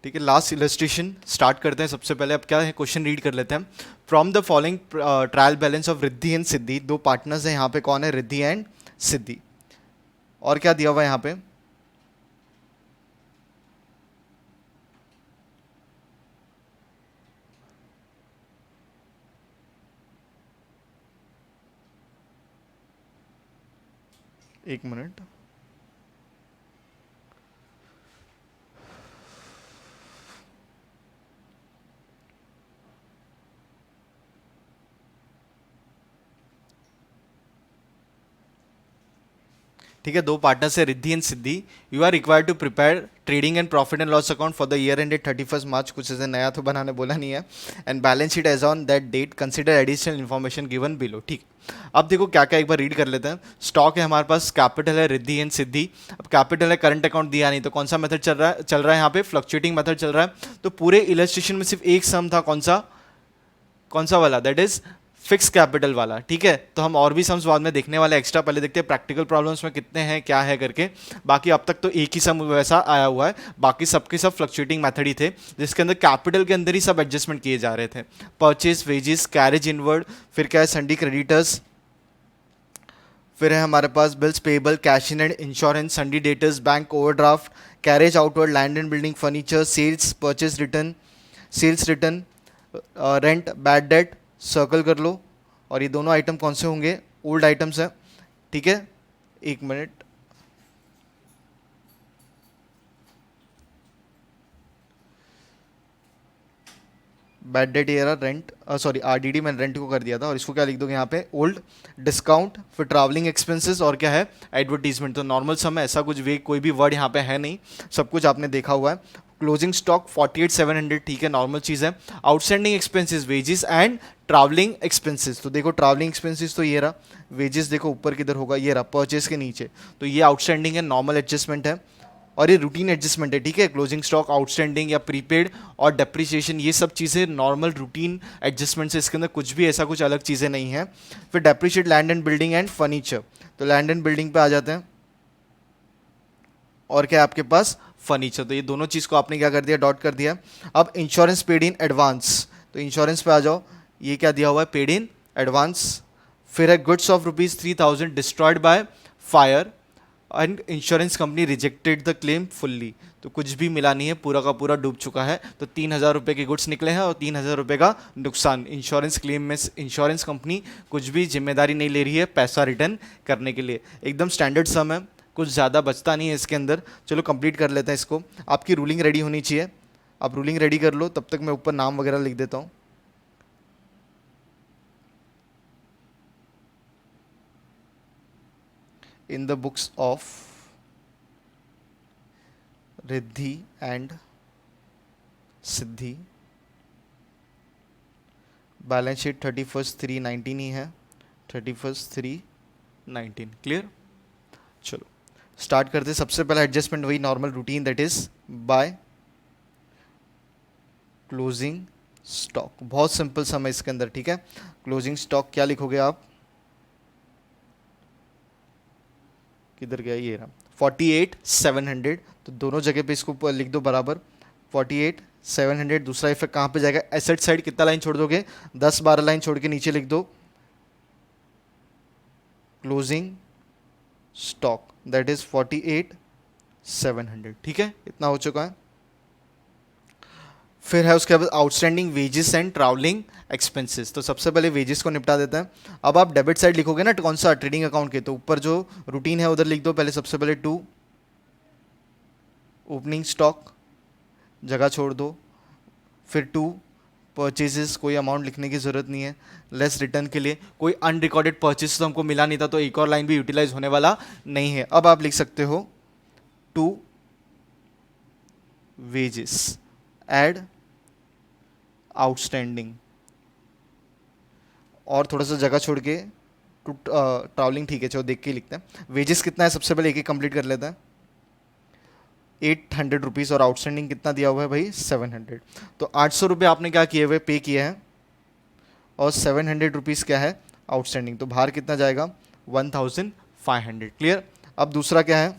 ठीक है, last illustration start करते हैं। सबसे पहले अब क्या है, क्वेश्चन रीड कर लेते हैं। From the following trial balance of Riddhi and Siddhi, दो पार्टनर्स हैं यहाँ पे, कौन है, रिद्धि एंड सिद्धि। और क्या दिया हुआ है यहाँ पे, एक मिनट। ठीक है, दो पार्टनर्स है Riddhi and Siddhi. You are required to prepare trading and profit and loss account for the year ended 31 March, कुछ ऐसे नया तो बनाने बोला नहीं है, and balance sheet as on that date, consider additional information given below. ठीक, अब देखो क्या क्या, एक बार रीड कर लेते हैं। स्टॉक है हमारे पास, कैपिटल है रिद्धि एंड सिद्धि। अब कैपिटल है, करंट अकाउंट दिया नहीं, तो कौन सा मेथड चल रहा है यहाँ पे, फ्लक्चुएटिंग मेथड चल रहा है। तो पूरे इलस्ट्रेशन में सिर्फ एक सम था, कौन सा वाला, दैट इज फिक्स कैपिटल वाला। ठीक है, तो हम और भी सम्स बाद में देखने वाले, एक्स्ट्रा पहले देखते हैं प्रैक्टिकल प्रॉब्लम्स में कितने हैं क्या है करके। बाकी अब तक तो एक ही सम वैसा आया हुआ है, बाकी सबके सब फ्लक्चुएटिंग मेथड ही थे, जिसके अंदर कैपिटल के अंदर ही सब एडजस्टमेंट किए जा रहे थे। परचेज, वेजेस, कैरेज इनवर्ड, फिर क्या है, संडी क्रेडिटर्स, फिर है हमारे पास bills payable, cash in and insurance, sundry debtors, bank overdraft, carriage outward, land and building, furniture, sales, purchase return, sales return, rent, bad debt, circle कर लो। और ये दोनों आइटम कौन से होंगे, ओल्ड आइटम्स हैं। ठीक है, एक मिनट, बैड डेट ये रहा, रेंट, सॉरी आरडीडी, मैंने रेंट को कर दिया था, और इसको क्या लिख दोगे यहाँ पे, ओल्ड। डिस्काउंट, फिर ट्रैवलिंग एक्सपेंसेस, और क्या है, एडवर्टीजमेंट। तो नॉर्मल सम है, ऐसा कुछ वे कोई भी वर्ड यहाँ पे है नहीं, सब कुछ आपने देखा हुआ है। क्लोजिंग स्टॉक 48,700, ठीक है, नॉर्मल चीज़ है। Outstanding expenses, wages and travelling expenses, तो देखो ट्रैवलिंग एक्सपेंसेस तो ये रहा, वेजेस देखो ऊपर किधर होगा, ये रहा परचेज के नीचे, तो ये आउटस्टैंडिंग है, नॉर्मल एडजस्टमेंट है। और ये रूटीन एडजस्टमेंट है, ठीक है, क्लोजिंग स्टॉक, आउटस्टैंडिंग या प्रीपेड और डेप्रिसिएशन, ये सब चीज़ें नॉर्मल रूटीन एडजस्टमेंट से, इसके अंदर कुछ भी ऐसा कुछ अलग चीज़ें नहीं है। फिर depreciate land and building and furniture, तो लैंड एंड बिल्डिंग पे आ जाते हैं, और क्या है आपके पास, फर्नीचर। तो ये दोनों चीज़ को आपने क्या कर दिया, डॉट कर दिया। अब इंश्योरेंस पेड इन एडवांस, तो इंश्योरेंस पे आ जाओ, ये क्या दिया हुआ है, पेड इन एडवांस। फिर है goods of ₹3,000 destroyed by fire and insurance company rejected the claim fully, तो कुछ भी मिला नहीं है, पूरा का पूरा डूब चुका है। तो 3,000 रुपये के गुड्स निकले हैं और 3,000 रुपये का नुकसान। इंश्योरेंस क्लेम में इंश्योरेंस कंपनी कुछ भी जिम्मेदारी नहीं ले रही है पैसा रिटर्न करने के लिए। एकदम स्टैंडर्ड सम है, कुछ ज़्यादा बचता नहीं है इसके अंदर। चलो कंप्लीट कर लेते हैं इसको। आपकी रूलिंग रेडी होनी चाहिए, आप रूलिंग रेडी कर लो, तब तक मैं ऊपर नाम वगैरह लिख देता हूँ। In the books of Riddhi and Siddhi, balance sheet 31/3/19 ही है, 31/3/19। क्लियर, चलो स्टार्ट करते हैं। सबसे पहला एडजस्टमेंट वही normal routine, that is by closing stock. बहुत सिंपल सम है इसके अंदर, ठीक है। क्लोजिंग स्टॉक क्या लिखोगे आप, किधर गया, ये रहा 48,700, तो दोनों जगह पे इसको लिख दो बराबर, 48,700। दूसरा इफेक्ट कहाँ पे जाएगा, एसेट साइड कितना लाइन छोड़ दोगे, 10-12 लाइन छोड़ के नीचे लिख दो क्लोजिंग स्टॉक, दैट इज 48,700। ठीक है, इतना हो चुका है। फिर है उसके बाद outstanding wages and travelling expenses, तो सबसे पहले वेजेस को निपटा देते हैं। अब आप डेबिट साइड लिखोगे ना, कौन सा, ट्रेडिंग अकाउंट के, तो ऊपर जो रूटीन है उधर लिख दो पहले, सबसे पहले 2 ओपनिंग स्टॉक, जगह छोड़ दो, फिर 2 परचेजेस, कोई अमाउंट लिखने की ज़रूरत नहीं है, लेस रिटर्न के लिए, कोई अनरिकॉर्डेड परचेज तो हमको मिला नहीं था, तो एक और लाइन भी यूटिलाइज होने वाला नहीं है। अब आप लिख सकते हो 2 वेजेस एड आउटस्टैंडिंग, और थोड़ा सा जगह छोड़ के टू ट्रैवलिंग, ठीक है, चलो देख के ही लिखते हैं। वेजेस कितना है, सबसे पहले एक एक कंप्लीट कर लेते हैं, 800 रुपीज़, और आउटस्टैंडिंग कितना दिया हुआ है भाई, 700। तो 800 रुपये आपने क्या किए हुए, पे किए हैं, और 700 रुपीज़ क्या है, आउटस्टैंडिंग, तो बाहर कितना जाएगा, 1,500। क्लियर। अब दूसरा क्या है,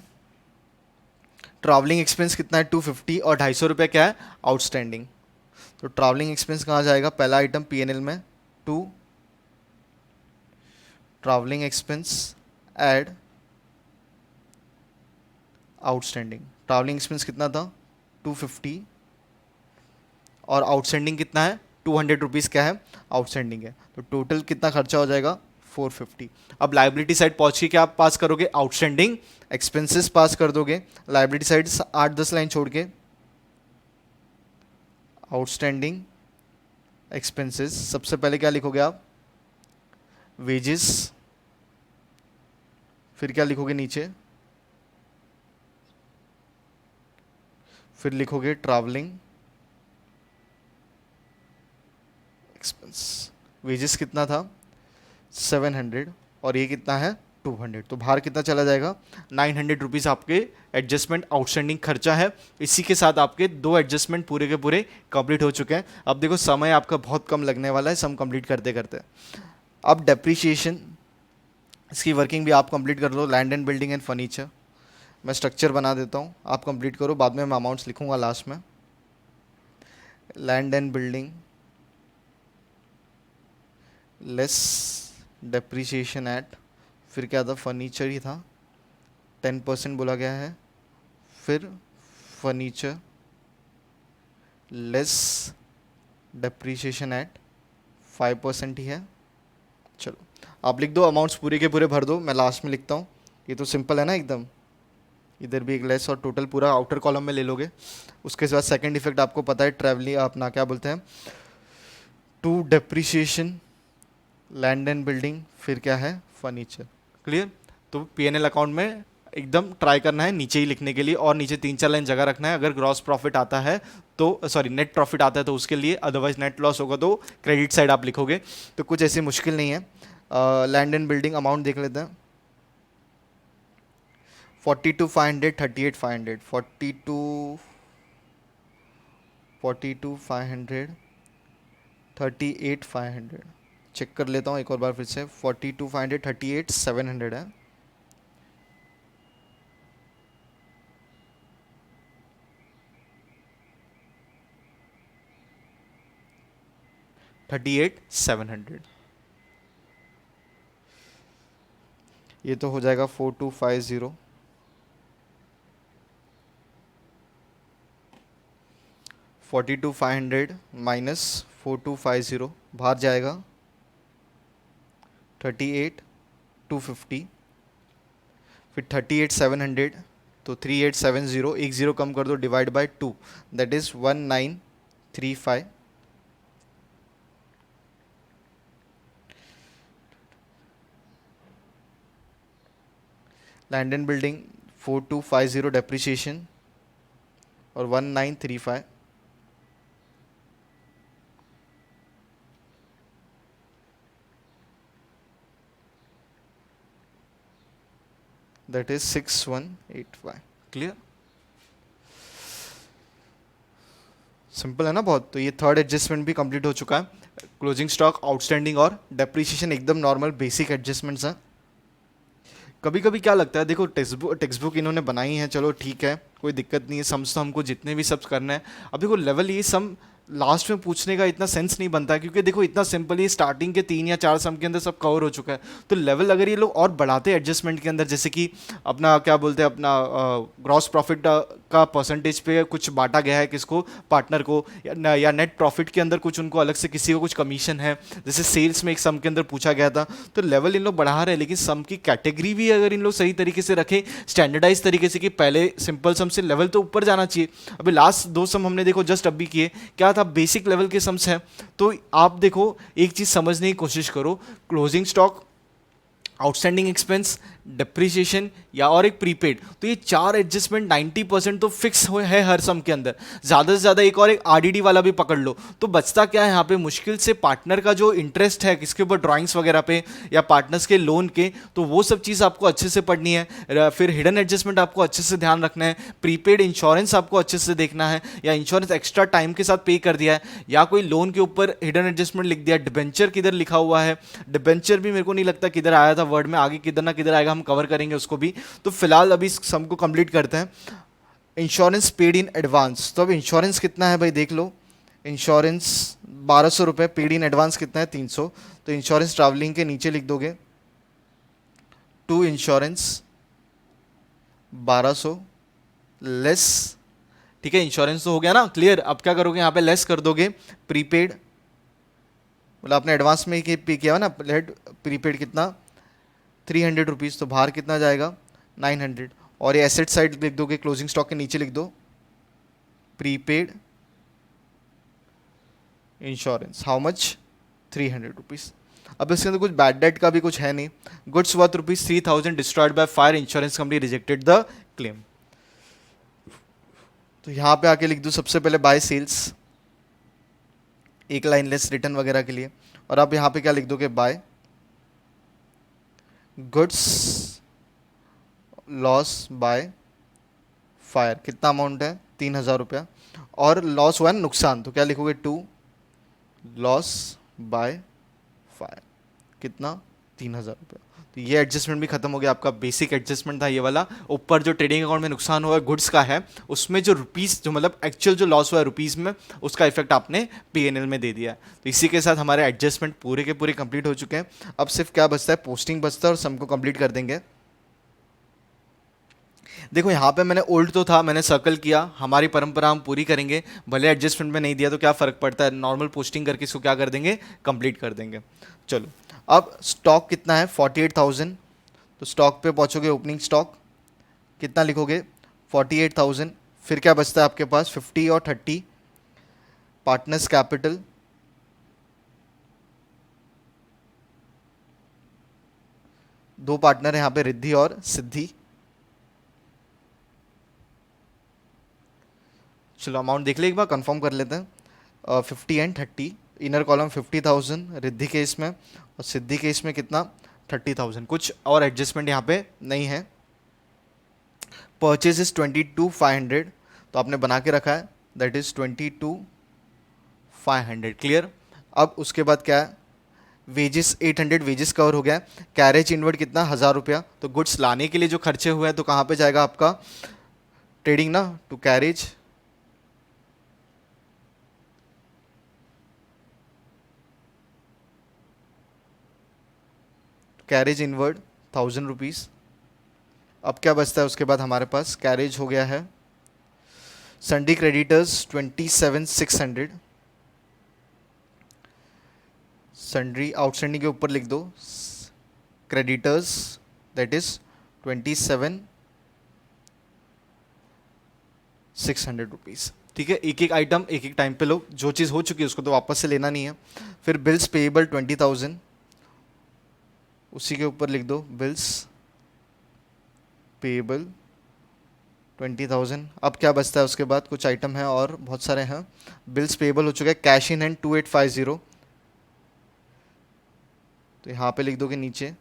ट्रैवलिंग एक्सपेंस कितना है 250 और 250 रुपये क्या है आउटस्टैंडिंग। तो ट्रैवलिंग एक्सपेंस कहाँ जाएगा, पहला आइटम पीएनएल में, to travelling expense add outstanding. Travelling expense कितना था 250 और आउटस्टैंडिंग कितना है 200 रुपीज़ क्या है आउटस्टैंडिंग है, तो टोटल कितना खर्चा हो जाएगा 450। अब लाइबिलिटी साइड पहुंच के क्या आप पास करोगे, आउटस्टैंडिंग एक्सपेंसेस पास कर दोगे। लाइबिलिटी साइड 8-10 लाइन छोड़ के आउटस्टैंडिंग एक्सपेंसेस, सबसे पहले क्या लिखोगे आप, वेजेस, फिर क्या लिखोगे नीचे, फिर लिखोगे ट्रैवलिंग एक्सपेंस। वेजेस कितना था 700 और ये कितना है 200, तो बाहर कितना चला जाएगा 900 रुपीज़ आपके एडजस्टमेंट आउटस्टैंडिंग खर्चा है। इसी के साथ आपके 2 एडजस्टमेंट पूरे के पूरे कंप्लीट हो चुके हैं। अब देखो समय आपका बहुत कम लगने वाला है सम कंप्लीट करते करते। अब डेप्रीशिएशन, इसकी वर्किंग भी आप कंप्लीट कर लो, land and building and furniture. मैं स्ट्रक्चर बना देता हूँ, आप कंप्लीट करो, बाद में मैं अमाउंट्स लिखूंगा लास्ट में। Land and building less depreciation at, फिर क्या था फर्नीचर ही था 10% बोला गया है, फिर फर्नीचर लेस डेप्रीशिएशन एट 5% ही है। चलो आप लिख दो, अमाउंट्स पूरे के पूरे भर दो, मैं लास्ट में लिखता हूँ। ये तो सिंपल है ना एकदम, इधर भी एक लेस और टोटल पूरा आउटर कॉलम में ले लोगे। उसके बाद सेकंड इफेक्ट आपको पता है, ट्रैवलिंग अपना क्या बोलते हैं, to depreciation land and building, फिर क्या है फर्नीचर। क्लियर। तो पीएनएल अकाउंट में एकदम ट्राई करना है नीचे ही लिखने के लिए, और नीचे 3-4 लाइन जगह रखना है। अगर ग्रॉस प्रॉफिट आता है तो सॉरी नेट प्रॉफिट आता है तो उसके लिए, अदरवाइज नेट लॉस होगा तो क्रेडिट साइड आप लिखोगे। तो कुछ ऐसी मुश्किल नहीं है। लैंड एंड बिल्डिंग अमाउंट देख लेते हैं, 42,500, 38,500, 42,500, 38,500। चेक कर लेता हूँ एक और बार फिर से, 42,500, 38,700 है। $38,700, ये तो हो जाएगा 4250, 42,500 माइनस 4250 बाहर जाएगा 38,250, फिर 38,700, तो 3870, एक ज़ीरो कम कर दो, divide by 2, that is 1935। Land and building 4250 depreciation और 1935, दैट इज 6185। क्लियर, सिंपल है ना बहुत। तो ये थर्ड एडजस्टमेंट भी कंप्लीट हो चुका है। क्लोजिंग स्टॉक, आउटस्टैंडिंग और डेप्रिसिएशन एकदम नॉर्मल बेसिक एडजस्टमेंट्स हैं। कभी कभी क्या लगता है, देखो टेक्स्ट बुक इन्होंने बनाई है, चलो ठीक है कोई दिक्कत नहीं है, सम्स तो हमको जितने भी सब्स करना है। अब देखो लेवल ये सम लास्ट में पूछने का इतना सेंस नहीं बनता है, क्योंकि देखो इतना सिंपल ही स्टार्टिंग के 3 या 4 सम के अंदर सब कवर हो चुका है। तो लेवल अगर ये लोग और बढ़ाते एडजस्टमेंट के अंदर, जैसे कि अपना क्या बोलते हैं, अपना ग्रॉस प्रॉफिट का परसेंटेज पे कुछ बांटा गया है किसको, पार्टनर को, या नेट प्रॉफिट के अंदर कुछ उनको अलग से किसी को कुछ कमीशन है, जैसे सेल्स में एक सम के अंदर पूछा गया था। तो लेवल इन लोग बढ़ा रहे हैं, लेकिन सम की कैटेगरी भी अगर इन लोग सही तरीके से रखें, स्टैंडर्डाइज तरीके से, कि पहले सिंपल सम से लेवल तो ऊपर जाना चाहिए। अभी लास्ट 2 सम हमने देखो जस्ट अभी किए, क्या था, बेसिक लेवल के सम्स हैं। तो आप देखो एक चीज समझने की कोशिश करो, closing stock, outstanding expense, depreciation या और एक प्रीपेड, तो ये 4 एडजस्टमेंट 90% तो फिक्स है हर सम के अंदर। ज़्यादा से ज़्यादा एक और एक आरडीडी वाला भी पकड़ लो, तो बचता क्या है यहाँ पे, मुश्किल से पार्टनर का जो इंटरेस्ट है किसके ऊपर, ड्राइंग्स वगैरह पे, या पार्टनर्स के लोन के, तो वो सब चीज़ आपको अच्छे से पढ़नी है। फिर हिडन एडजस्टमेंट आपको अच्छे से ध्यान रखना है, प्रीपेड इंश्योरेंस आपको अच्छे से देखना है, या इंश्योरेंस एक्स्ट्रा टाइम के साथ पे कर दिया है, या कोई लोन के ऊपर हिडन एडजस्टमेंट लिख दिया, डिबेंचर किधर लिखा हुआ है, डिबेंचर भी मेरे को नहीं लगता किधर आया था वर्ड में, आगे किधर ना किधर आएगा, हम कवर करेंगे उसको भी। तो फिलहाल अभी इस सम को कंप्लीट करते हैं। इंश्योरेंस पेड इन एडवांस, तो अब इंश्योरेंस कितना है भाई देख लो, इंश्योरेंस 1200 रुपये, पेड इन एडवांस कितना है 300, तो इंश्योरेंस ट्रैवलिंग के नीचे लिख दोगे टू इंश्योरेंस 1200 लेस, ठीक है, इंश्योरेंस तो हो गया ना क्लियर। अब क्या करोगे यहाँ पे लेस कर दोगे प्रीपेड, मतलब आपने एडवांस में ही पे किया हुआ ना, लेट प्रीपेड कितना 300 रुपीज़, तो बाहर कितना जाएगा 900, और ये एसेट साइड लिख दोगे, क्लोजिंग स्टॉक के नीचे लिख दो prepaid insurance how much 300 rupees. अब इसके अंदर कुछ बैड डेट का भी कुछ है नहीं, goods worth ₹3000 destroyed by fire, insurance company rejected the claim. तो यहाँ पे आके लिख दो सबसे पहले बाय सेल्स, एक लाइन लेस रिटर्न वगैरह के लिए, और आप यहाँ पे क्या लिख दोगे by goods loss by fire, कितना अमाउंट है 3000 रुपया, और लॉस हुआ है नुकसान, तो क्या लिखोगे टू लॉस बाय फायर, कितना 3000 रुपया। तो ये एडजस्टमेंट भी खत्म हो गया, आपका बेसिक एडजस्टमेंट था ये वाला। ऊपर जो ट्रेडिंग अकाउंट में नुकसान हुआ है गुड्स का है, उसमें जो रुपीस, जो मतलब एक्चुअल जो लॉस हुआ है रुपीस में, उसका इफेक्ट आपने पीएनएल में दे दिया है। तो इसी के साथ हमारे एडजस्टमेंट पूरे के पूरे कंप्लीट हो चुके हैं। अब सिर्फ क्या बचता है, पोस्टिंग बचता है, और सम को कंप्लीट कर देंगे। देखो यहाँ पे मैंने ओल्ड तो था, मैंने सर्कल किया, हमारी परंपरा हम पूरी करेंगे, भले एडजस्टमेंट में नहीं दिया तो क्या फ़र्क पड़ता है, नॉर्मल पोस्टिंग करके इसको क्या कर देंगे, कंप्लीट कर देंगे। चलो अब स्टॉक कितना है 48,000, तो स्टॉक पे पहुँचोगे, ओपनिंग स्टॉक कितना लिखोगे 48,000, फिर क्या बचता है आपके पास 50 और 30, पार्टनर्स कैपिटल दो पार्टनर है यहाँ पे, रिद्धि और सिद्धि। चलो अमाउंट देख ले एक बार, कंफर्म कर लेते हैं, 50 and 30, inner column 50,000 Riddhi case में, और सिद्धि केस में कितना 30,000, कुछ और एडजस्टमेंट यहाँ पे नहीं है। परचेज इज 22,500, तो आपने बना के रखा है, दैट इज 22,500 क्लियर। अब उसके बाद क्या है, वेजेस 800 वेजेस कवर हो गया, कैरेज इनवर्ड कितना 1000 रुपया, तो गुड्स लाने के लिए जो खर्चे हुए हैं तो कहाँ पे जाएगा आपका ट्रेडिंग ना, to carriage, carriage inward 1000 rupees. अब क्या बचता है उसके बाद हमारे पास, कैरेज हो गया है, संडी क्रेडिटर्स 27,600, संडी आउटस्टैंडिंग के ऊपर लिख दो क्रेडिटर्स, दैट इज 27,600 रुपीज़, ठीक है। एक एक आइटम एक एक टाइम पे लो, जो चीज़ हो चुकी है उसको तो वापस से लेना नहीं है। फिर बिल्स पेएबल 20,000, उसी के ऊपर लिख दो बिल्स पेएबल 20,000। अब क्या बचता है उसके बाद, कुछ आइटम है और बहुत सारे हैं। बिल्स पेएबल हो चुका है, कैश इन हैंड 2850, तो यहाँ पे लिख दोगे नीचे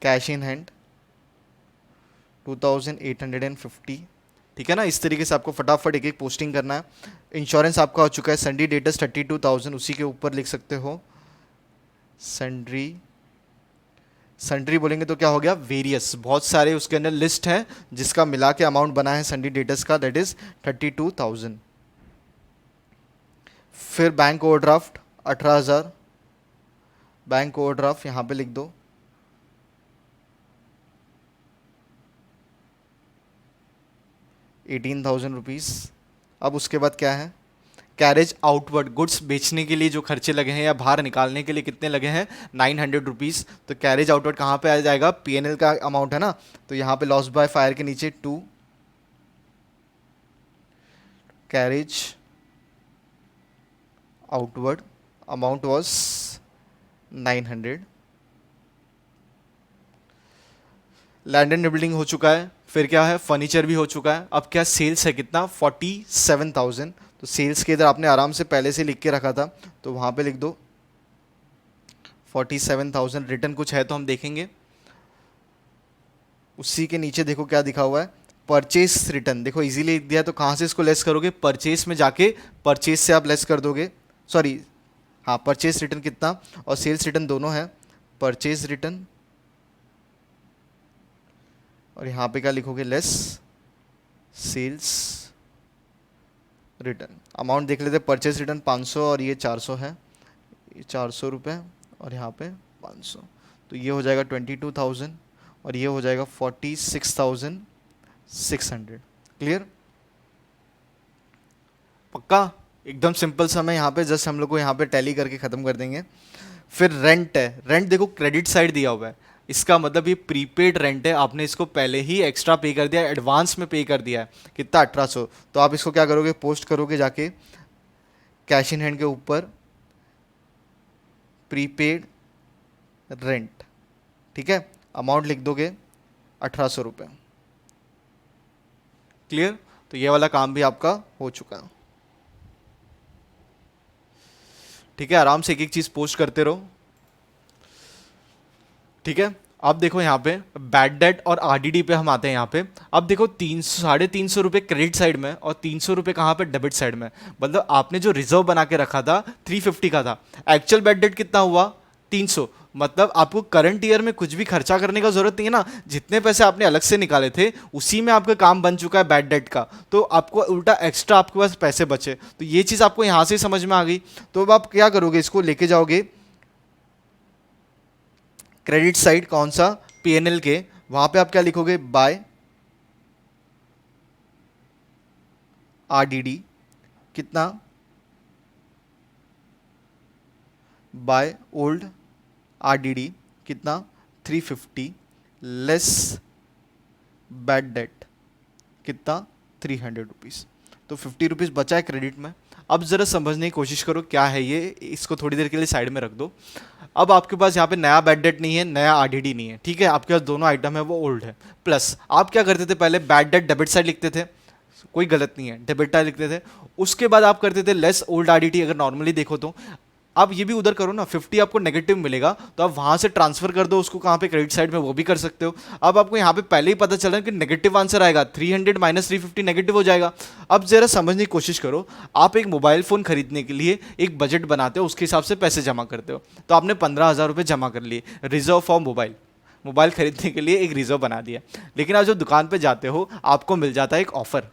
कैश इन हैंड 2,850, ठीक है ना। इस तरीके से आपको फटाफट एक एक पोस्टिंग करना है। इंश्योरेंस आपका हो चुका है, संडी डेटस 32,000, उसी के ऊपर लिख सकते हो संड्री, संड्री बोलेंगे तो क्या हो गया वेरियस, बहुत सारे उसके अंदर लिस्ट है जिसका मिला के अमाउंट बना है संडी डेटस का, दैट इज 32,000। फिर बैंक ओवरड्राफ्ट 18,000, बैंक ओवरड्राफ्ट यहाँ पे लिख दो 18,000 रुपीज़। अब उसके बाद क्या है, कैरेज आउटवर्ड, गुड्स बेचने के लिए जो खर्चे लगे हैं या बाहर निकालने के लिए कितने लगे हैं 900 रुपीज़, तो कैरेज आउटवर्ड कहाँ पे आ जाएगा, पीएनएल का अमाउंट है ना, तो यहाँ पे लॉस बाय फायर के नीचे 2 carriage outward amount was 900। Land and building हो चुका है, फिर क्या है फर्नीचर भी हो चुका है। अब क्या सेल्स है कितना 47,000, तो सेल्स के इधर आपने आराम से पहले से लिख के रखा था, तो वहाँ पे लिख दो 47,000। रिटर्न कुछ है तो हम देखेंगे, उसी के नीचे देखो क्या दिखा हुआ है परचेस रिटर्न, देखो इजीली लिख दिया, तो कहाँ से इसको लेस करोगे, परचेस में जाके परचेस से आप लेस कर दोगे, सॉरी हाँ परचेस रिटर्न कितना और सेल्स रिटर्न दोनों है, परचेज रिटर्न और यहाँ पे क्या लिखोगे लेस सेल्स रिटर्न। अमाउंट देख लेते, परचेज रिटर्न 500 और ये 400 है, ये 400 रुपये और यहाँ पे 500, तो ये हो जाएगा 22,000 और ये हो जाएगा 46,600। क्लियर? पक्का? एकदम सिंपल सा, मैं यहाँ पे जस्ट हम लोग को यहाँ पे टैली करके ख़त्म कर देंगे। फिर रेंट है, रेंट देखो क्रेडिट साइड दिया हुआ है, इसका मतलब ये प्रीपेड रेंट है, आपने इसको पहले ही एक्स्ट्रा पे कर दिया, एडवांस में पे कर दिया है, कितना 1800। तो आप इसको क्या करोगे, पोस्ट करोगे जाके कैश इन हैंड के ऊपर प्रीपेड रेंट, ठीक है, अमाउंट लिख दोगे 1800 रुपये। क्लियर? तो ये वाला काम भी आपका हो चुका है। ठीक है, आराम से एक एक चीज पोस्ट करते रहो। ठीक है, अब देखो यहाँ पे बैड डेट और आरडीडी पे हम आते हैं। यहाँ पे अब देखो 300 ₹350 क्रेडिट साइड में और 300 रुपये कहाँ पे, डेबिट साइड में। मतलब आपने जो रिजर्व बना के रखा था 350 का था, एक्चुअल बैड डेट कितना हुआ 300। मतलब आपको करंट ईयर में कुछ भी खर्चा करने का जरूरत नहीं है ना, जितने पैसे आपने अलग से निकाले थे उसी में आपका काम बन चुका है बैड डेट का, तो आपको उल्टा एक्स्ट्रा आपके पास पैसे बचे। तो ये चीज़ आपको यहाँ से समझ में आ गई। तो अब आप क्या करोगे, इसको लेके जाओगे क्रेडिट साइड, कौन सा, पीएनएल के, वहां पे आप क्या लिखोगे, बाय आरडीडी कितना, बाय ओल्ड आरडीडी कितना 350 लेस बैड डेट कितना 300 रुपीज़। तो 50 रुपीज़ बचा है क्रेडिट में। अब ज़रा समझने की कोशिश करो क्या है ये, इसको थोड़ी देर के लिए साइड में रख दो। अब आपके पास यहाँ पे नया बैड डेट नहीं है, नया आरडीडी नहीं है, ठीक है, आपके पास दोनों आइटम है वो ओल्ड है। प्लस आप क्या करते थे, पहले बैड डेट डेबिट साइड लिखते थे, कोई गलत नहीं है, डेबिट साइड लिखते थे। उसके बाद आप करते थे लेस ओल्ड आरडीडी, अगर नॉर्मली देखो तो। आप ये भी उधर करो ना, 50 आपको नेगेटिव मिलेगा तो आप वहां से ट्रांसफर कर दो उसको कहाँ पे, क्रेडिट साइड में, वो भी कर सकते हो। अब आपको यहाँ पे पहले ही पता चल रहा है कि नेगेटिव आंसर आएगा, 300 माइनस 350 नेगेटिव हो जाएगा। अब जरा समझने की कोशिश करो, आप एक मोबाइल फोन खरीदने के लिए एक बजट बनाते हो, उसके हिसाब से पैसे जमा करते हो। तो आपने 15,000 रुपये जमा कर लिए रिजर्व फॉर मोबाइल, मोबाइल खरीदने के लिए एक रिजर्व बना दिया। लेकिन आप जब दुकान पे जाते हो आपको मिल जाता है एक ऑफर,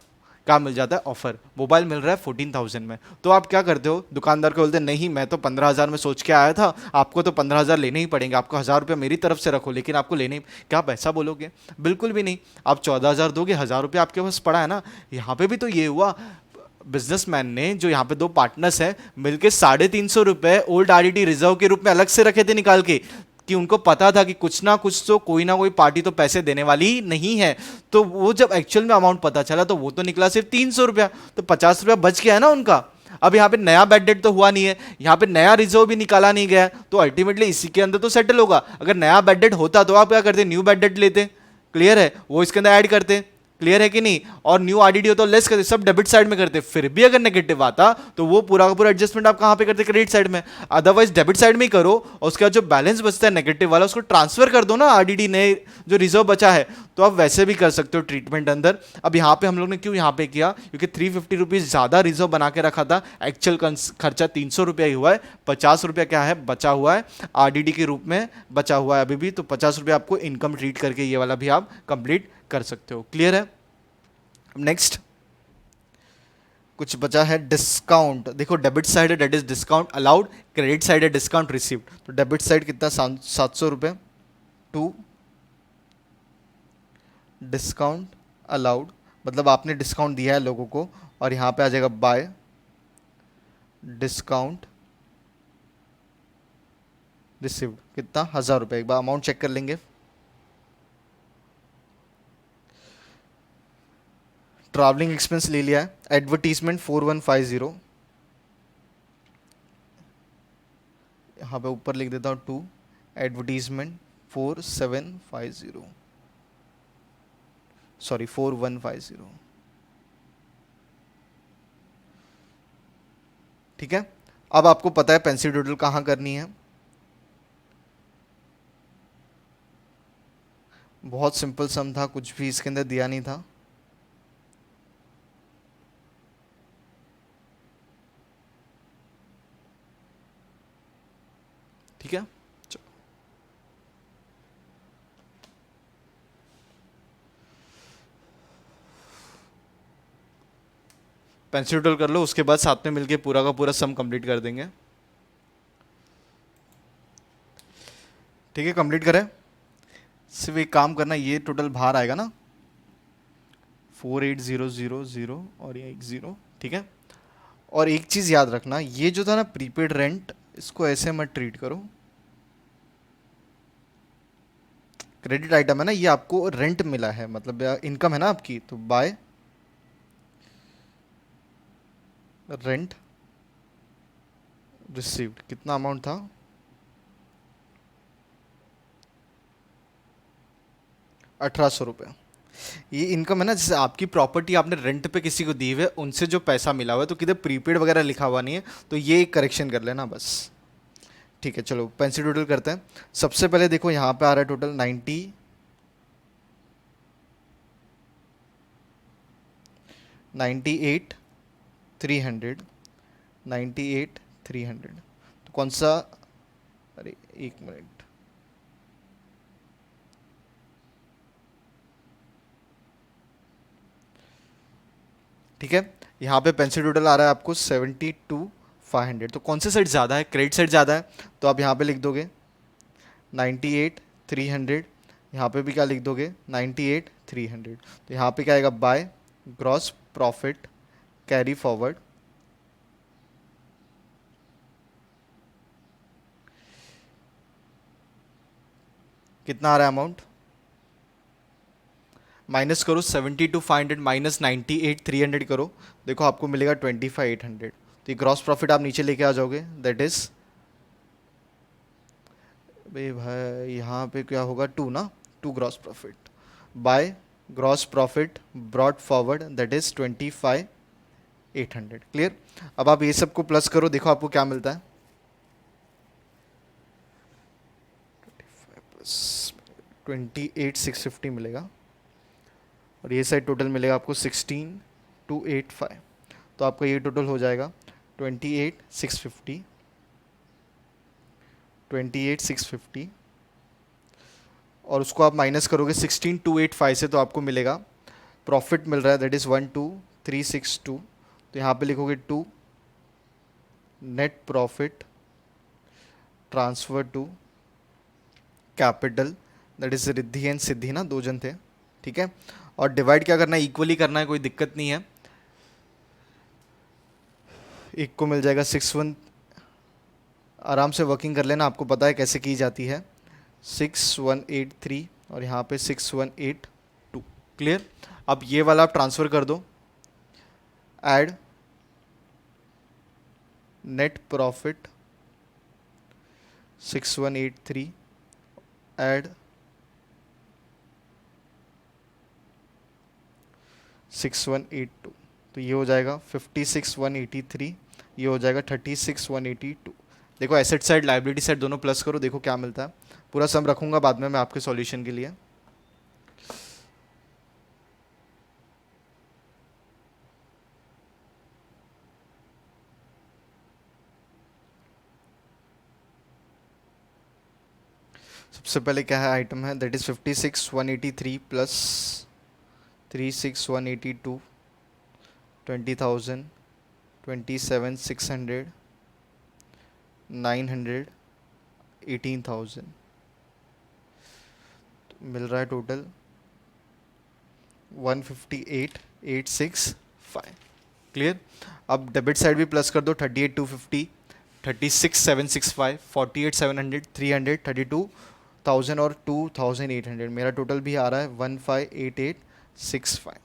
क्या मिल जाता है, ऑफर, मोबाइल मिल रहा है 14,000 में। तो आप क्या करते हो, दुकानदार को बोलते हैं नहीं मैं तो 15,000 में सोच के आया था, आपको तो 15,000 लेने ही पड़ेंगे, आपको 1,000 रुपये मेरी तरफ से रखो लेकिन आपको लेने ही। क्या आप ऐसा बोलोगे, बिल्कुल भी नहीं। आप 14,000 दोगे, 1,000 रुपये आपके पास पड़ा है ना। यहाँ पे भी तो ये हुआ, बिजनेसमैन ने, जो यहाँ पे दो पार्टनर्स हैं, मिलके 350 रुपये ओल्ड आरडीडी रिजर्व के रूप में अलग से रखे थे निकाल के, कि उनको पता था कि कुछ ना कुछ तो कोई ना कोई पार्टी तो पैसे देने वाली ही नहीं है। तो वो जब एक्चुअल में अमाउंट पता चला तो वो तो निकला सिर्फ 300 रुपया, तो 50 रुपया बच गया है ना उनका। अब यहाँ पे नया बैड डेट तो हुआ नहीं है, यहाँ पे नया रिजर्व भी निकाला नहीं गया, तो अल्टीमेटली इसी के अंदर तो सेटल होगा। अगर नया बैड डेट होता तो आप क्या करते, न्यू बैड डेट लेते, क्लियर है, वो इसके अंदर ऐड करते, क्लियर है कि नहीं, और न्यू आरडीडी हो तो लेस करते, सब डेबिट साइड में करते। फिर भी अगर नेगेटिव आता तो वो पूरा का पूरा एडजस्टमेंट आप कहां पे करते, क्रेडिट साइड में। अदरवाइज डेबिट साइड में ही करो और उसके बाद जो बैलेंस बचता है नेगेटिव वाला उसको ट्रांसफर कर दो ना आरडीडी ने, जो रिजर्व बचा है। तो आप वैसे भी कर सकते हो ट्रीटमेंट अंदर। अब यहाँ पे हम लोग ने क्यों यहाँ पे किया, क्योंकि 350 रुपीज़ ज़्यादा रिजर्व बना के रखा था, एक्चुअल खर्चा 300 रुपया ही हुआ है, 50 रुपया क्या है बचा हुआ है आरडीडी के रूप में, बचा हुआ है अभी भी। तो 50 रुपया आपको इनकम ट्रीट करके ये वाला भी आप कंप्लीट कर सकते हो। क्लियर है? नेक्स्ट कुछ बचा है डिस्काउंट। देखो डेबिट साइड है that is discount allowed, credit side है डिस्काउंट रिसीव्ड। तो डेबिट साइड कितना 700 रुपये टू डिस्काउंट अलाउड, मतलब आपने डिस्काउंट दिया है लोगों को, और यहाँ पे आ जाएगा बाय डिस्काउंट रिसीव्ड कितना 1,000 रुपये। एक बार अमाउंट चेक कर लेंगे। ट्रैवलिंग एक्सपेंस ले लिया है, एडवर्टीजमेंट 4150, यहाँ पे ऊपर लिख देता हूँ टू एडवर्टीजमेंट 4750, सॉरी 4150। ठीक है, अब आपको पता है पेंसिल डूडल कहाँ करनी है, बहुत सिंपल सम था, कुछ भी इसके अंदर दिया नहीं था। ठीक है, पेंसिल टूल कर लो, उसके बाद साथ में मिलके पूरा का पूरा सम कंप्लीट कर देंगे। ठीक है, कंप्लीट करें। सिर्फ एक काम करना, ये टोटल बाहर आएगा ना 48,000 और ये 10, ठीक है। और एक चीज़ याद रखना, ये जो था ना प्रीपेड रेंट, इसको ऐसे मत ट्रीट करो, क्रेडिट आइटम है ना, ये आपको रेंट मिला है, मतलब इनकम है ना आपकी, तो बाय रेंट रिसीव्ड कितना अमाउंट था, 1,800 रुपये। ये इनकम है ना, जैसे आपकी प्रॉपर्टी आपने रेंट पे किसी को दी हुई है, उनसे जो पैसा मिला हुआ है, तो किधर प्रीपेड वगैरह लिखा हुआ नहीं है, तो ये एक करेक्शन कर लेना बस। ठीक है, चलो पेंसिल टोटल करते हैं। सबसे पहले देखो यहाँ पे आ रहा है टोटल 98,300, 98,300। तो कौन सा, अरे एक मिनट, ठीक है। यहाँ पे पेंसिल टोटल आ रहा है आपको 72,500। तो कौन से साइड ज़्यादा है, क्रेडिट साइड ज़्यादा है, तो आप यहाँ पे लिख दोगे 98,300। यहाँ पे भी क्या लिख दोगे 98,300। तो यहाँ पे क्या आएगा, by gross profit carry forward, कितना आ रहा है अमाउंट, माइनस करो 72,500 माइनस 98,300 करो, देखो आपको मिलेगा 25,800। तो ये ग्रॉस प्रॉफिट आप नीचे लेके आ जाओगे, दैट इज भाई यहाँ पे क्या होगा 2 ना, 2 gross profit by gross profit brought forward, that is 25,800। Clear. अब आप ये सबको प्लस करो, देखो आपको क्या मिलता है, 28,650 मिलेगा, और ये साइड टोटल मिलेगा आपको 16,285। तो आपका ये टोटल हो जाएगा 28,650, 28,650, और उसको आप माइनस करोगे 16,285 से, तो आपको मिलेगा प्रॉफिट मिल रहा है, दैट इज़ 12,362। तो यहाँ पे लिखोगे 2 net profit transfer to capital, that is Riddhi and Siddhi ना, 2 जन थे, ठीक है। और डिवाइड क्या करना है, इक्वली करना है, कोई दिक्कत नहीं है। एक को मिल जाएगा 61, आराम से वर्किंग कर लेना, आपको पता है कैसे की जाती है, 6183, और यहाँ पे 6182। क्लियर। अब ये वाला आप ट्रांसफ़र कर दो, ऐड नेट प्रॉफिट 6183, ऐड 6182, तो ये हो जाएगा 56,183, ये हो जाएगा 36,182। देखो एसेट साइड लाइबिलिटी साइड दोनों प्लस करो, देखो क्या मिलता है। पूरा सम रखूंगा बाद में मैं आपके सॉल्यूशन के लिए। सबसे पहले क्या है आइटम है, दैट इज 56,183 प्लस 36,182, 20,000, 27,600, 900, 18,000, मिल रहा है टोटल 158,865। क्लियर। अब डेबिट साइड भी प्लस कर दो, 38,250, 36,765, 48,700, 300, 32,000 और 2,800। मेरा टोटल भी आ रहा है 158865।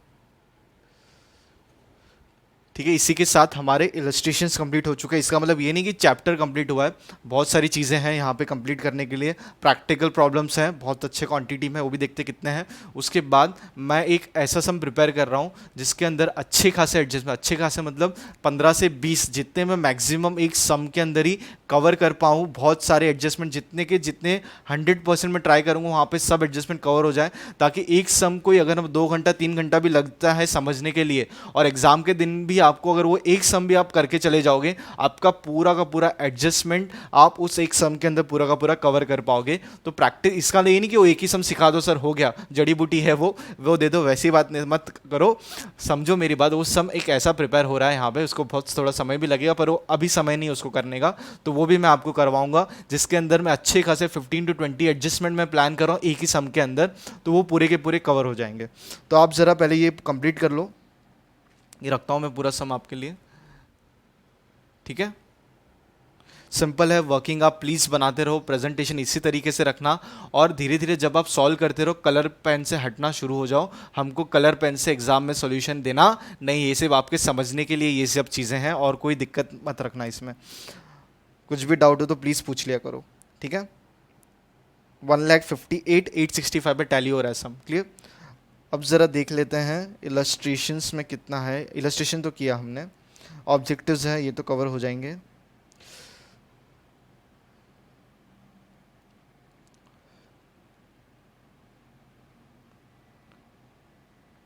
ठीक है, इसी के साथ हमारे इलस्ट्रेशंस कंप्लीट हो चुके हैं। इसका मतलब ये नहीं कि चैप्टर कंप्लीट हुआ है, बहुत सारी चीज़ें हैं यहाँ पे कंप्लीट करने के लिए। प्रैक्टिकल प्रॉब्लम्स हैं, बहुत अच्छे क्वांटिटी में, वो भी देखते कितने हैं। उसके बाद मैं एक ऐसा सम प्रिपेयर कर रहा हूँ जिसके अंदर अच्छे खासे एडजस्टमेंट, अच्छे खासे मतलब 15 से 20 जितने मैं मैक्सिमम एक सम के अंदर ही कवर कर पाऊँ, बहुत सारे एडजस्टमेंट जितने के जितने 100% में ट्राई करूँगा वहाँ पे सब एडजस्टमेंट कवर हो जाए, ताकि एक सम कोई अगर 2 घंटा 3 घंटा भी लगता है समझने के लिए और एग्ज़ाम के दिन भी आपको अगर वो एक सम भी आप करके चले जाओगे, आपका पूरा का पूरा एडजस्टमेंट आप उस एक सम के अंदर पूरा का पूरा कवर कर पाओगे। तो प्रैक्टिस इसका ये नहीं कि वो एक ही सम सिखा दो सर हो गया, जड़ी बूटी है वो दे दो, वैसी बात नहीं मत करो। समझो मेरी बात, वो सम एक ऐसा प्रिपेयर हो रहा है यहाँ पे, उसको बहुत थोड़ा समय भी लगेगा, पर वो अभी समय नहीं उसको करने का, तो वो भी मैं आपको करवाऊंगा, जिसके अंदर मैं अच्छे खासे 15 to 20 एडजस्टमेंट मैं प्लान कर रहा हूँ एक ही सम के अंदर, तो वो पूरे के पूरे कवर हो जाएंगे। तो आप ज़रा पहले ये कंप्लीट कर लो, ये रखता हूँ मैं पूरा सम आपके लिए, ठीक है। सिंपल है, वर्किंग आप प्लीज़ बनाते रहो, प्रेजेंटेशन इसी तरीके से रखना, और धीरे धीरे जब आप सॉल्व करते रहो कलर पेन से हटना शुरू हो जाओ। हमको कलर पेन से एग्जाम में सॉल्यूशन देना नहीं, ये सिर्फ आपके समझने के लिए ये सब चीज़ें हैं, और कोई दिक्कत मत रखना इसमें। कुछ भी डाउट हो तो प्लीज़ पूछ लिया करो, ठीक है। 1,58,865 पे टैली हो रहा है सम, क्लियर। अब ज़रा देख लेते हैं इलस्ट्रेशंस में कितना है। इलस्ट्रेशन तो किया हमने, ऑब्जेक्टिव्स है ये तो कवर हो जाएंगे।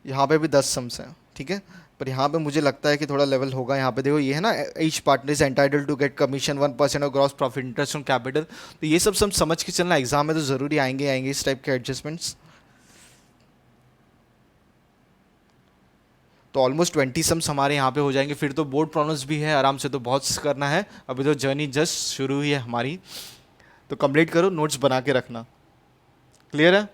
यहाँ पे भी 10 सम्स हैं, ठीक है, पर यहाँ पे मुझे लगता है कि थोड़ा लेवल होगा। यहाँ पे देखो ये है ना, each partner is entitled to get commission 1% of gross profit interest on capital, तो ये सब समझ के चलना, एग्जाम में तो ज़रूरी आएंगे इस टाइप के एडजस्टमेंट्स। तो ऑलमोस्ट 20 सम्स हमारे यहाँ पे हो जाएंगे, फिर तो बोर्ड प्रॉब्लम्स भी है आराम से, तो बहुत करना है, अभी तो जर्नी जस्ट शुरू हुई है हमारी। तो कंप्लीट करो, नोट्स बना के रखना, क्लियर है।